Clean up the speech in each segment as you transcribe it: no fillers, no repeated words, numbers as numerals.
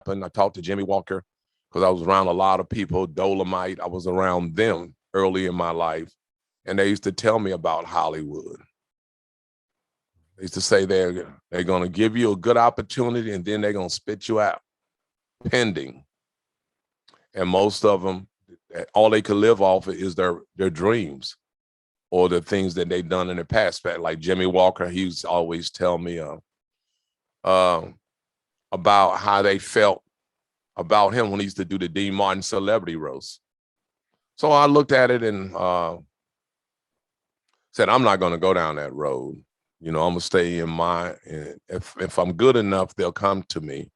happened. I talked to Jimmy Walker because I was around a lot of people, Dolomite. I was around them early in my life. And they used to tell me about Hollywood. They used to say they're going to give you a good opportunity and then they're going to spit you out, pending. And most of them, all they could live off of is their dreams or the things that they've done in the past. Like Jimmy Walker, he used to always tell me about how they felt about him when he used to do the Dean Martin celebrity roast. So I looked at it and said, I'm not going to go down that road. You know, I'm going to stay in my, and if I'm good enough, they'll come to me.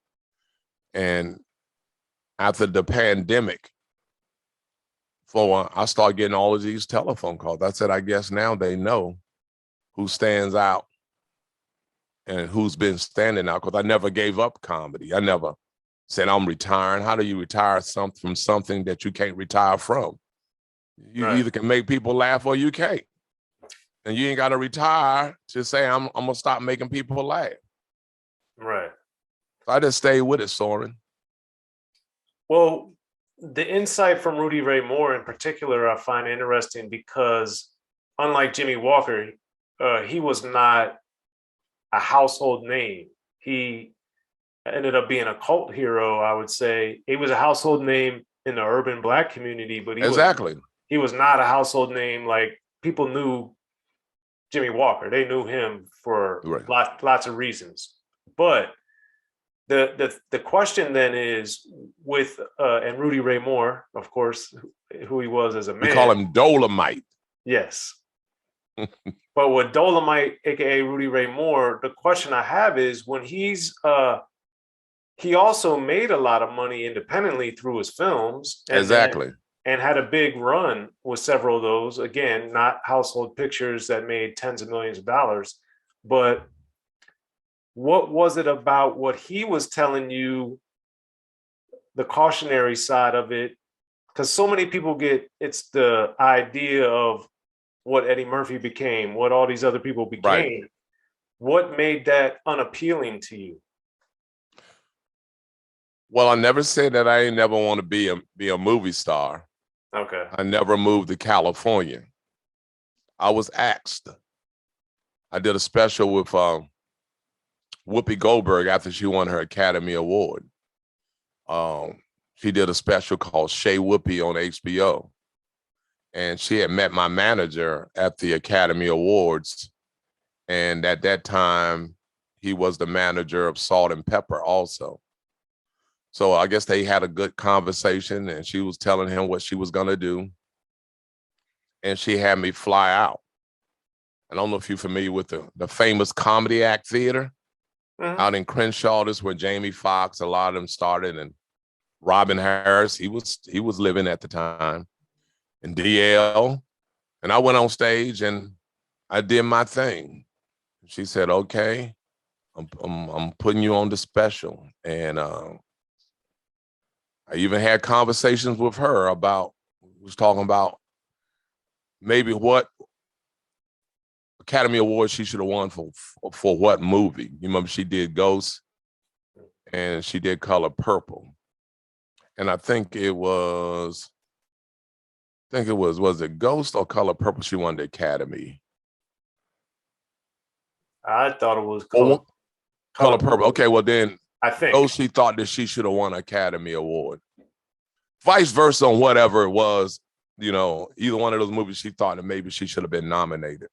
And after the pandemic, I started getting all of these telephone calls. I said, I guess now they know who stands out and who's been standing out, because I never gave up comedy. I never said I'm retiring. How do you retire from something that you can't retire from? You either can make people laugh or you can't. And you ain't got to retire to say, I'm going to stop making people laugh. Right. So I just stayed with it, Soren. Well, the insight from Rudy Ray Moore in particular, I find interesting because unlike Jimmy Walker, he was not a household name. He ended up being a cult hero, I would say. He was a household name in the urban Black community, but he was not a household name. Like, people knew Jimmy Walker. They knew him for lots of reasons. But the question then is with and Rudy Ray Moore, of course, who he was as a man. We call him Dolomite. Yes. But with Dolomite, aka Rudy Ray Moore, the question I have is when he also made a lot of money independently through his films. And had a big run with several of those. Again, not household pictures that made tens of millions of dollars, but what was it about what he was telling you, the cautionary side of it? Because so many people it's the idea of what Eddie Murphy became, what all these other people became. Right. What made that unappealing to you? Well, I never said that I ain't never want to be a movie star. Okay. I never moved to California. I was asked. I did a special with Whoopi Goldberg after she won her Academy Award. She did a special called Shea Whoopi on HBO. And she had met my manager at the Academy Awards. And at that time, he was the manager of Salt-N-Pepa also. So I guess they had a good conversation and she was telling him what she was going to do. And she had me fly out. I don't know if you're familiar with the famous Comedy Act Theater out in Crenshaw. This is where Jamie Foxx, a lot of them started, and Robin Harris, he was living at the time, and DL. And I went on stage and I did my thing. She said, okay, I'm putting you on the special. And I even had conversations with her was talking about maybe what Academy Award she should have won for what movie. You remember she did Ghost and she did Color Purple. And I think it was it Ghost or Color Purple she won the Academy? I thought it was Color Purple. Okay, well then I think Ghost, she thought that she should have won an Academy Award. Vice versa on whatever it was, you know, either one of those movies she thought that maybe she should have been nominated.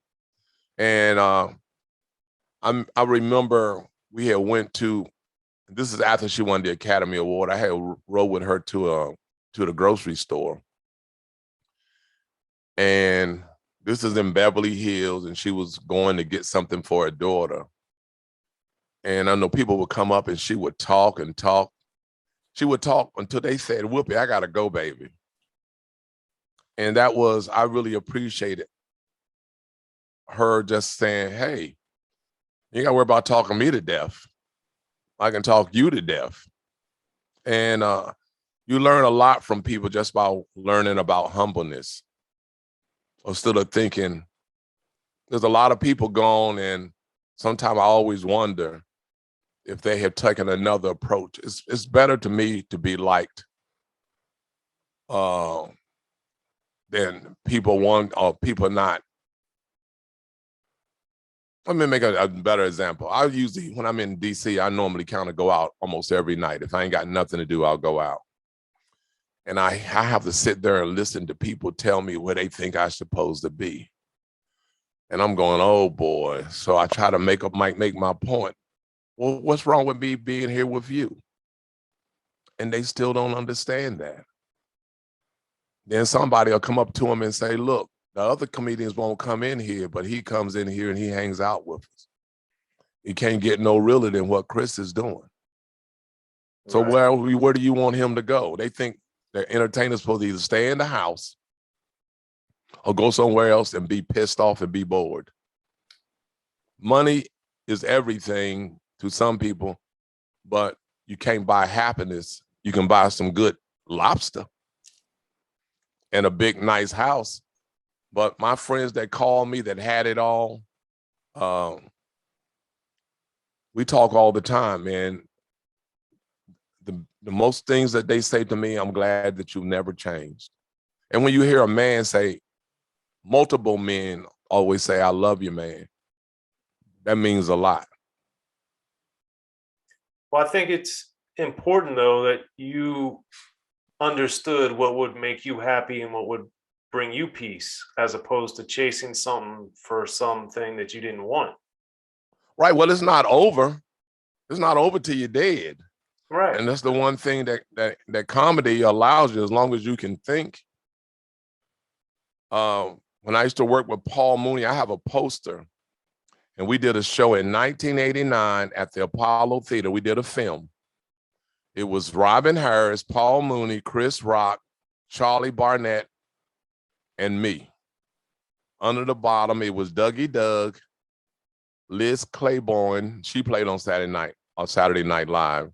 And I remember we had went to, this is after she won the Academy Award. I had rode with her to the grocery store. And this is in Beverly Hills, and she was going to get something for her daughter. And I know people would come up and she would talk and talk. She would talk until they said, Whoopi, I gotta go, baby. And I really appreciated her just saying, hey, you gotta worry about talking me to death. I can talk you to death. And you learn a lot from people just by learning about humbleness. Instead of thinking, there's a lot of people gone, and sometimes I always wonder if they have taken another approach. It's better to me to be liked than people want or people not. Let me make a better example. I usually, when I'm in D.C., I normally kind of go out almost every night. If I ain't got nothing to do, I'll go out. And I have to sit there and listen to people tell me where they think I'm supposed to be. And I'm going, oh boy. So I try to make my point. Well, what's wrong with me being here with you? And they still don't understand that. Then somebody will come up to them and say, look, the other comedians won't come in here, but he comes in here and he hangs out with us. He can't get no realer than what Chris is doing. So right. where do you want him to go? They think the entertainer's supposed to either stay in the house or go somewhere else and be pissed off and be bored. Money is everything to some people, but you can't buy happiness. You can buy some good lobster and a big, nice house. But my friends that call me that had it all, we talk all the time, man. The most things that they say to me, I'm glad that you never changed. And when you hear a man say, multiple men always say, I love you, man, that means a lot. Well, I think it's important, though, that you understood what would make you happy and what would bring you peace, as opposed to chasing something for something that you didn't want. Right. Well, it's not over. It's not over till you're dead. Right. And that's the one thing that comedy allows you, as long as you can think. When I used to work with Paul Mooney, I have a poster, and we did a show in 1989 at the Apollo Theater. We did a film. It was Robin Harris, Paul Mooney, Chris Rock, Charlie Barnett, and me. Under the bottom, it was Dougie Doug, Liz Claiborne. She played on Saturday Night Live.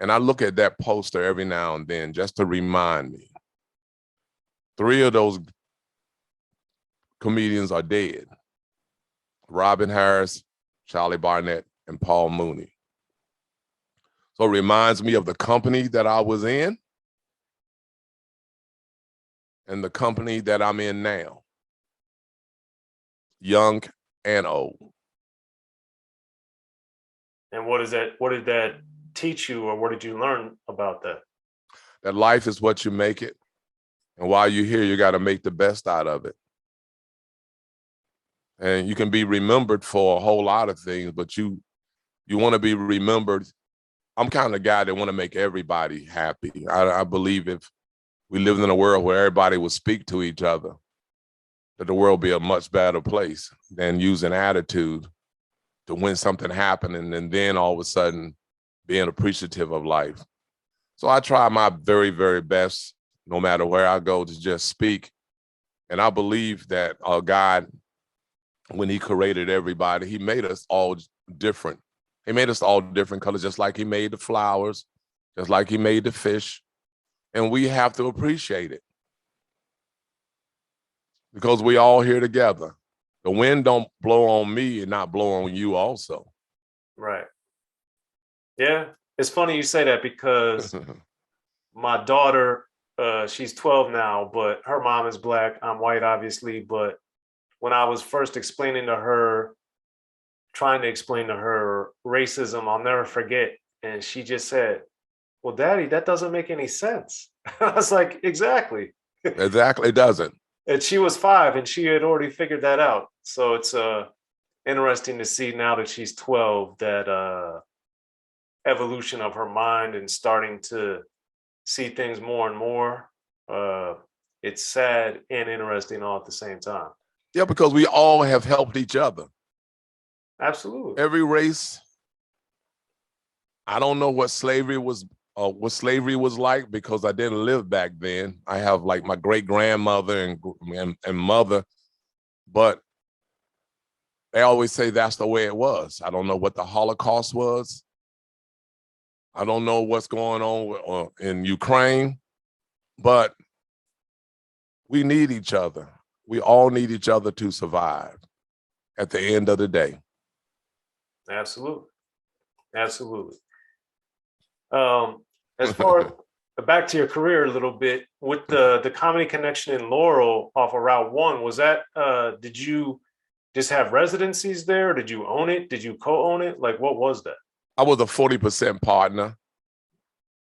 And I look at that poster every now and then just to remind me. 3 of those comedians are dead. Robin Harris, Charlie Barnett, and Paul Mooney. So it reminds me of the company that I was in and the company that I'm in now, young and old. And what did that teach you, or what did you learn about that? That life is what you make it. And while you're here, you got to make the best out of it. And you can be remembered for a whole lot of things, but you want to be remembered. I'm kind of the guy that want to make everybody happy. I believe if we lived in a world where everybody would speak to each other, that the world would be a much better place than using attitude to when something happened and then all of a sudden being appreciative of life. So I try my very, very best, no matter where I go, to just speak. And I believe that God, when he created everybody, he made us all different. He made us all different colors, just like he made the flowers, just like he made the fish. And we have to appreciate it because we all here together. The wind don't blow on me and not blow on you also. Right. Yeah. It's funny you say that because my daughter, she's 12 now, but her mom is Black. I'm white, obviously. But when I was first trying to explain to her racism, I'll never forget. And she just said, well, Daddy, that doesn't make any sense. I was like, exactly. Exactly, it doesn't. And she was 5 and she had already figured that out. So it's interesting to see now that she's 12, that evolution of her mind and starting to see things more and more. It's sad and interesting all at the same time. Yeah, because we all have helped each other. Absolutely. Every race. I don't know what slavery was like because I didn't live back then. I have like my great grandmother and mother, but they always say that's the way it was. I don't know what the Holocaust was. I don't know what's going on in Ukraine, but we need each other. We all need each other to survive at the end of the day. Absolutely. Absolutely. As far back to your career a little bit with the Comedy Connection in Laurel off of Route 1, was that did you just have residencies there? Did you own it? Did you co-own it? Like, what was that? I was a 40% partner.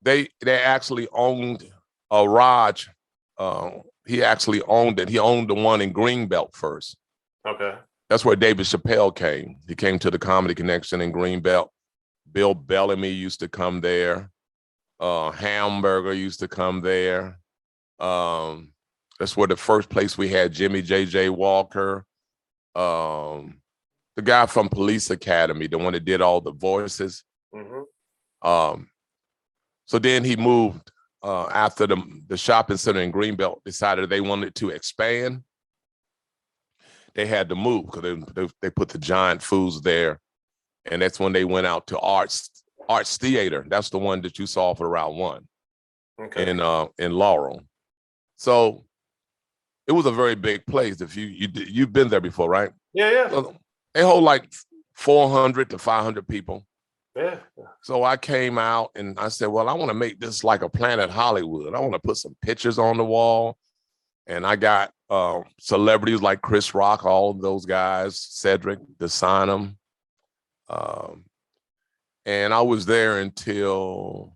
They actually owned Raj. He actually owned it. He owned the one in Greenbelt first. Okay. That's where David Chappelle came. He came to the Comedy Connection in Greenbelt. Bill Bellamy used to come there. Hamburger used to come there. That's where the first place we had Jimmy J.J. Walker. The guy from Police Academy, the one that did all the voices. Mm-hmm. So then he moved after the shopping center in Greenbelt decided they wanted to expand. They had to move because they put the giant foods there. And that's when they went out to Arts Theater. That's the one that you saw for Route 1. Okay. In Laurel. So it was a very big place. If you've been there before, right? Yeah. So they hold like 400 to 500 people. Yeah. So I came out and I said, well, I want to make this like a Planet Hollywood. I want to put some pictures on the wall. And I got celebrities like Chris Rock, all of those guys, Cedric, to sign them. And I was there until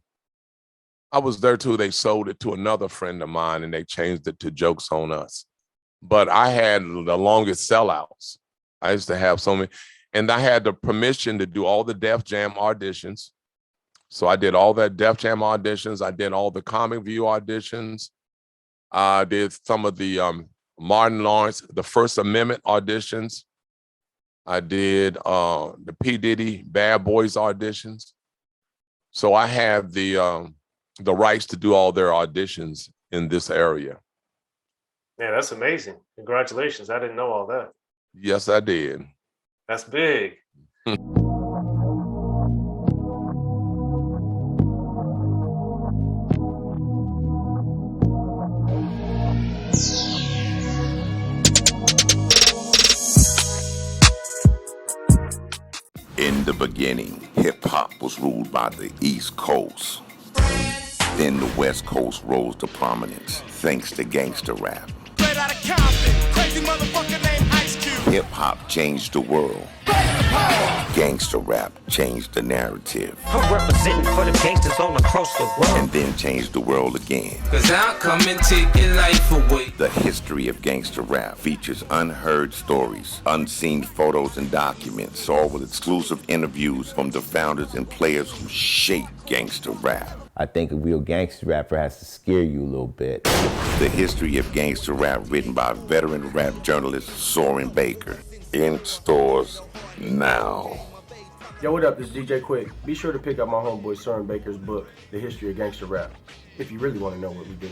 they sold it to another friend of mine and they changed it to Jokes on Us. But I had the longest sellouts. I used to have so many. And I had the permission to do all the Def Jam auditions. So I did all that Def Jam auditions. I did all the Comic View auditions. I did some of the Martin Lawrence, the First Amendment auditions. I did the P. Diddy Bad Boys auditions. So I have the rights to do all their auditions in this area. Yeah, that's amazing. Congratulations. I didn't know all that. Yes, I did. That's big. In the beginning, hip-hop was ruled by the East Coast. Then the West Coast rose to prominence, thanks to gangster rap. Straight out of Compton, crazy motherfucker named Ice Cube. Hip-hop changed the world. Gangster rap changed the narrative. I'm representing for the gangsters all across the world. And then changed the world again. Cause I'll come and take your life away. The history of gangster rap features unheard stories, unseen photos and documents, all with exclusive interviews from the founders and players who shaped gangster rap. I think a real gangster rapper has to scare you a little bit. The history of gangster rap written by veteran rap journalist Soren Baker. In stores now. Yo, what up? This is DJ Quick. Be sure to pick up my homeboy Soren Baker's book, The History of Gangster Rap, if you really want to know what we do.